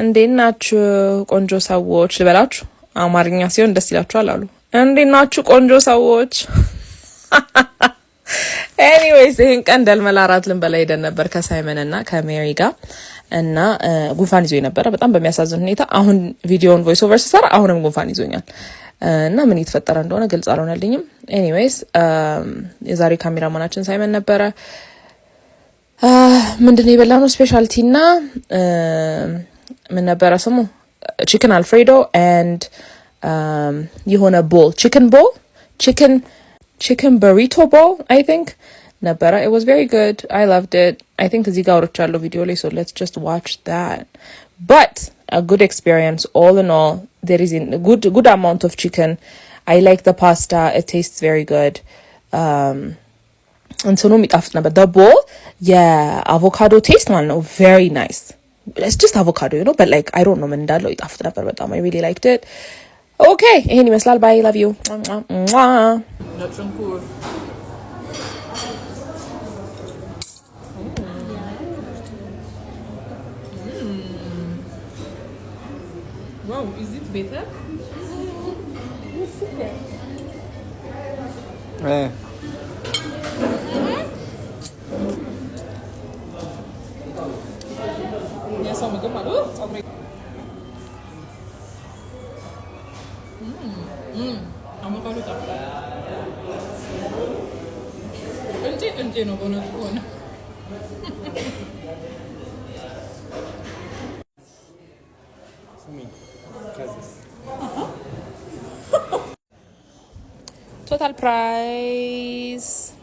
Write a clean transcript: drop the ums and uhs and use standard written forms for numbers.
እንዴት ናችሁ ቆንጆ ሰዎች ልበላችሁ አማርኛ ሲሆን ደስ ይላችኋል አሉ እንዴት ናችሁ ቆንጆ ሰዎች anyways ይሄን ቀን ደልመላራት ልንበላ ሄደን ነበር ከሳይመን እና ከሜሪ ጋር እና ጉንፋን ይዞኝ ነበር በጣም በሚያሳዝን ሁኔታ አሁን ቪዲዮን ቮይስ ኦቨር ሰራ አሁንም ጉንፋን ይዞኛል እና ምን እየተፈጠረ እንደሆነ ግልጽ አልሆነልኝም anyways የዛሬ ካሜራማናችን ሳይመን ነበረ ምንድነው የበላነው ስፔሻልቲና ምን ነበረ ስሙ chicken alfredo and የሆነ bowl chicken burrito bowl I think nabara it was very good I loved it I think እዚህ ጋር አውርቻለሁ ቪዲዮ ላይ so let's just watch that but a good experience all in all there is a good amount of chicken I like the pasta it tastes very good እንትኑ የሚጣፍጥ ነበር the bowl avocado taste ማለት ነው very nice it's just avocado you know but like I don't know ምን እንዳለው ይጣፍጥ ነበር በጣም I really liked it okay ይሄን ይመስላል bye love you wow is it better yes I'm good malu avocado tak enje no bono kona total price